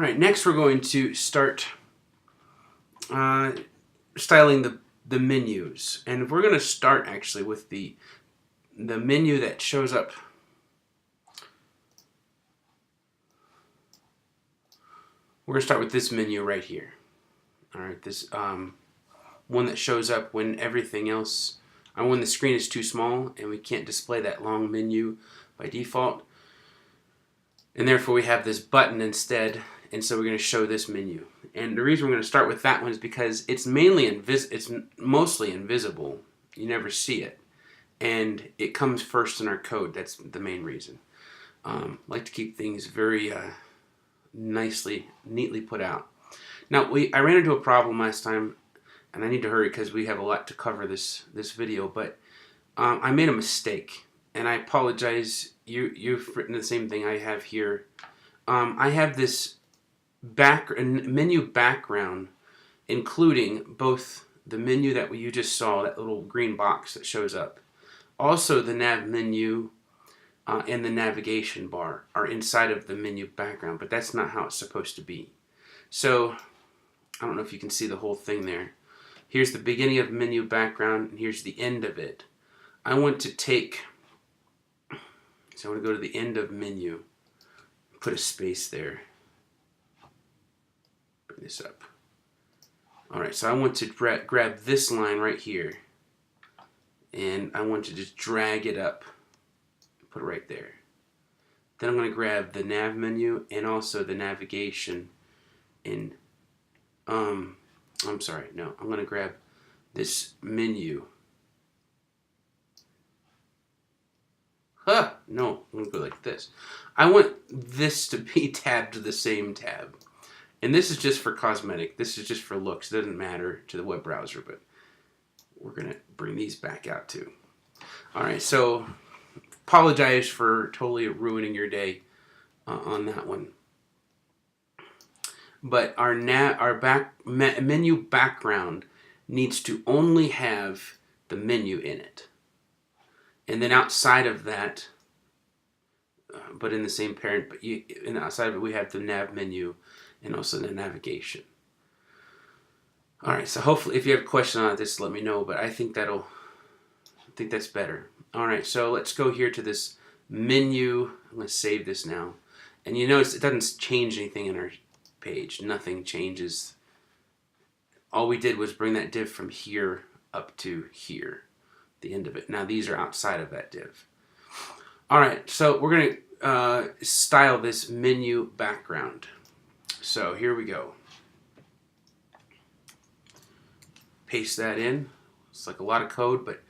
All right, next we're going to start styling the menus, and we're going to start actually with the menu that shows up. We're going to start with this menu right here. All right, this one that shows up when everything else, when the screen is too small and we can't display that long menu by default, and therefore we have this button instead. And so we're going to show this menu. And the reason we're going to start with that one is because it's mostly invisible. You never see it. And it comes first in our code. That's the main reason. I like to keep things very neatly put out. Now, I ran into a problem last time, and I need to hurry because we have a lot to cover this video, but I made a mistake, and I apologize. You've written the same thing I have here. I have this menu background, including both the menu that you just saw, that little green box that shows up, also the nav menu and the navigation bar are inside of the menu background, but that's not how it's supposed to be. So I don't know if you can see the whole thing there. Here's the beginning of menu background, and here's the end of it. I want to go to the end of menu, put a space there. Bring this up. Alright, so I want to grab this line right here, and I want to just drag it up, put it right there. Then I'm going to grab the nav menu and also the navigation in, I'm going to grab this menu. No, I'm going to go like this. I want this to be tabbed to the same tab. And this is just for cosmetic. This is just for looks. It doesn't matter to the web browser, but we're going to bring these back out too. All right, so apologize for totally ruining your day on that one. But our menu background needs to only have the menu in it. And then outside of that, but in the same parent, and outside of it we have the nav menu and also the navigation. All right, so hopefully if you have a question on this, let me know, but I think that's better. All right, so let's go here to this menu. I'm going to save this now. And you notice it doesn't change anything in our page. Nothing changes. All we did was bring that div from here up to here, the end of it. Now these are outside of that div. All right, so we're going to style this menu background. So here we go. Paste that in. It's like a lot of code, but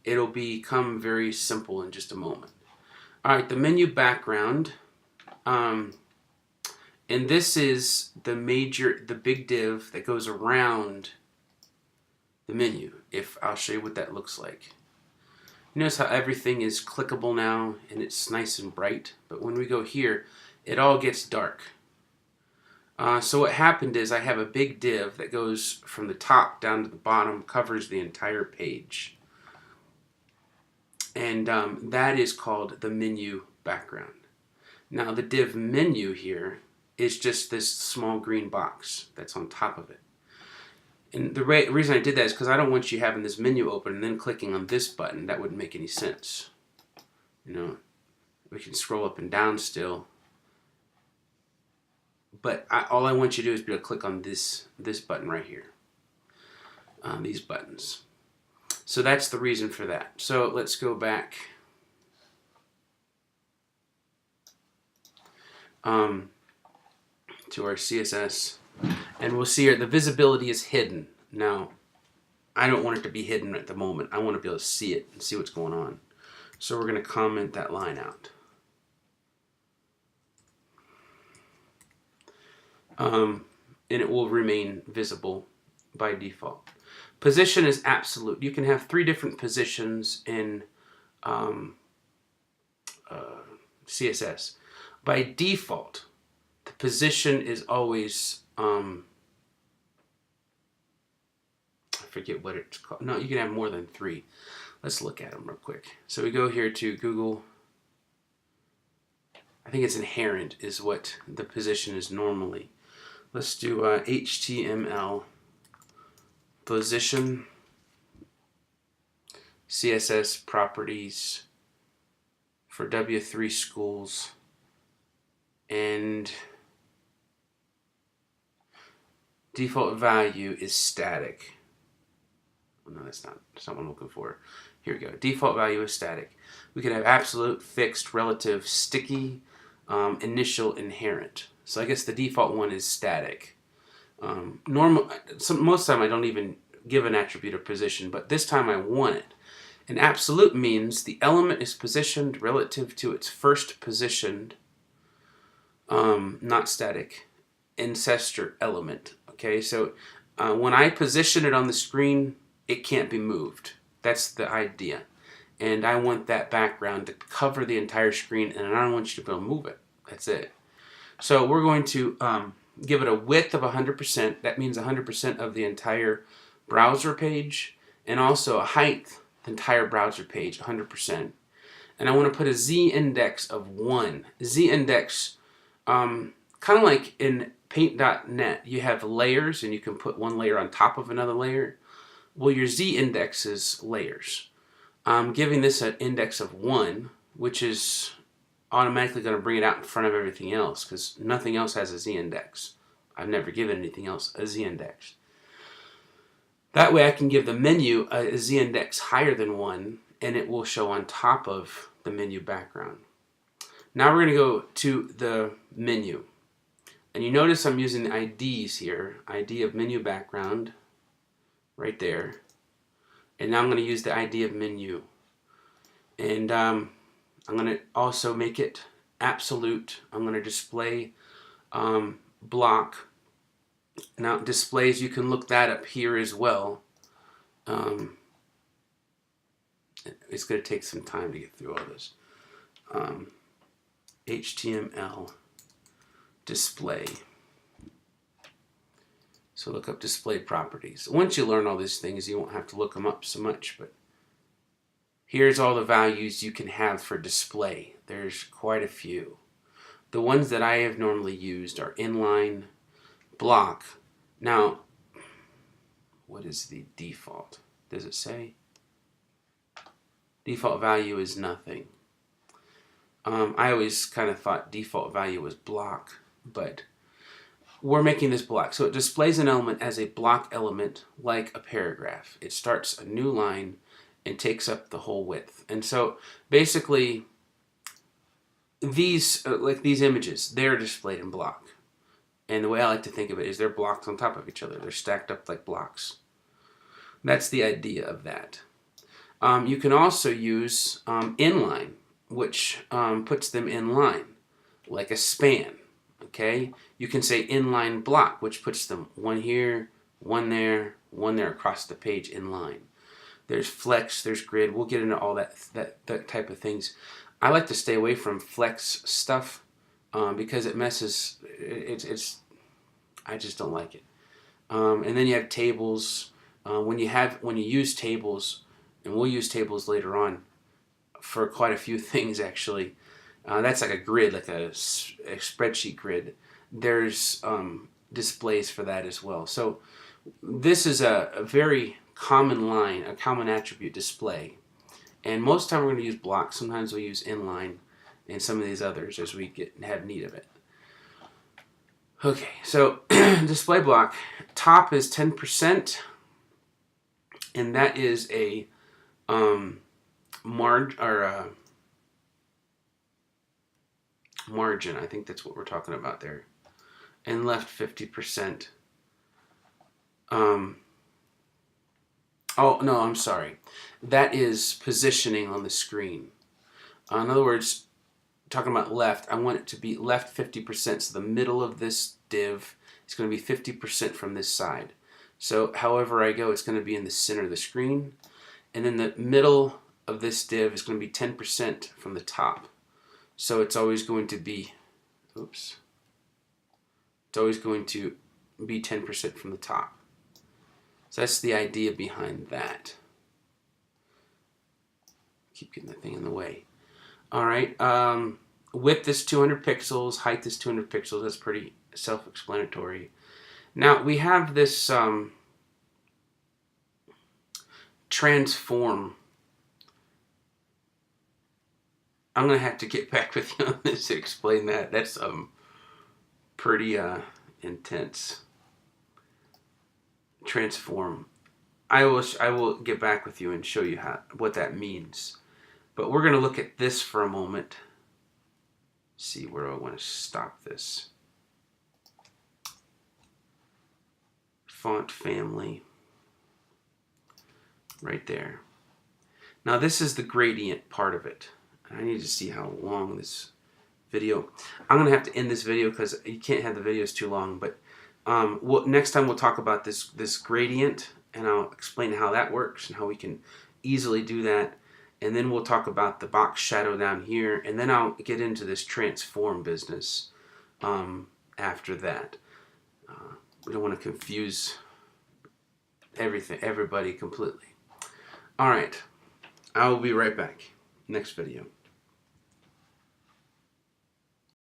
it'll become very simple in just a moment. All right, the menu background, and this is the big div that goes around the menu. I'll show you what that looks like. Notice how everything is clickable now, and it's nice and bright. But when we go here, it all gets dark. So what happened is I have a big div that goes from the top down to the bottom, covers the entire page. And that is called the menu background. Now the div menu here is just this small green box that's on top of it. And the reason I did that is because I don't want you having this menu open and then clicking on this button. That wouldn't make any sense. You know, we can scroll up and down still. But all I want you to do is be able to click on this button right here. These buttons. So that's the reason for that. So let's go back. To our CSS. And we'll see here the visibility is hidden. Now, I don't want it to be hidden at the moment. I want to be able to see it and see what's going on. So we're going to comment that line out. And it will remain visible by default. Position is absolute. You can have 3 different positions in CSS. By default, the position is always, I forget what it's called. No, you can have more than 3. Let's look at them real quick. So we go here to Google I think it's inherent is what the position is normally. Let's do HTML position CSS properties for W3 schools, and default value is static. Oh, no, that's not what I'm looking for. Here we go. Default value is static. We can have absolute, fixed, relative, sticky, initial, inherent. So I guess the default one is static. Most of the time I don't even give an attribute of position, but this time I want it. And absolute means the element is positioned relative to its first positioned, not static, ancestor element. Okay, so when I position it on the screen, it can't be moved. That's the idea. And I want that background to cover the entire screen, and I don't want you to be able to move it. That's it. So we're going to give it a width of 100%. That means 100% of the entire browser page, and also a height, the entire browser page, 100%. And I want to put a z-index of 1. Z-index, kind of like in Paint.net, you have layers, and you can put one layer on top of another layer. Well, your z-index is layers. I'm giving this an index of 1, which is automatically going to bring it out in front of everything else, because nothing else has a z-index. I've never given anything else a z-index. That way I can give the menu a z-index higher than 1, and it will show on top of the menu background. Now we're going to go to the menu. And you notice I'm using the IDs here. ID of menu background, right there. And now I'm going to use the ID of menu. And I'm going to also make it absolute. I'm going to display block. Now displays, you can look that up here as well. It's going to take some time to get through all this. HTML display. So look up display properties. Once you learn all these things, you won't have to look them up so much, but here's all the values you can have for display. There's quite a few. The ones that I have normally used are inline, block. Now, what is the default? Does it say? Default value is nothing. I always kind of thought default value was block, but we're making this block. So it displays an element as a block element, like a paragraph. It starts a new line and takes up the whole width. And so basically, these images, they're displayed in block. And the way I like to think of it is they're blocks on top of each other. They're stacked up like blocks. That's the idea of that. You can also use inline, which puts them in line, like a span. Okay? You can say inline block, which puts them one here, one there across the page in line. There's flex, there's grid. We'll get into all that type of things. I like to stay away from flex stuff because it messes. I just don't like it. And then you have tables. When you use tables, and we'll use tables later on for quite a few things actually. That's like a grid, like a spreadsheet grid. There's displays for that as well. So this is a very common line, a common attribute display. And most of the time we're going to use blocks. Sometimes we'll use inline and some of these others as we have need of it. Okay, so display block. Top is 10%, and that is a margin. I think that's what we're talking about there. And left 50%. Oh, no, I'm sorry. That is positioning on the screen. In other words, talking about left, I want it to be left 50%. So the middle of this div is going to be 50% from this side. So however I go, it's going to be in the center of the screen. And then the middle of this div is going to be 10% from the top. So it's always going to be, it's always going to be 10% from the top. So that's the idea behind that. Keep getting that thing in the way. All right. width is 200 pixels, height is 200 pixels. That's pretty self-explanatory. Now we have this transform. I'm gonna have to get back with you on this to explain that. That's pretty intense. Transform. I will get back with you and show you what that means. But we're gonna look at this for a moment. See where I want to stop this. Font family. Right there. Now this is the gradient part of it. I need to see how long this video. I'm gonna have to end this video because you can't have the videos too long. But next time we'll talk about this gradient, and I'll explain how that works and how we can easily do that. And then we'll talk about the box shadow down here, and then I'll get into this transform business after that. We don't want to confuse everybody completely. All right, I will be right back. Next video.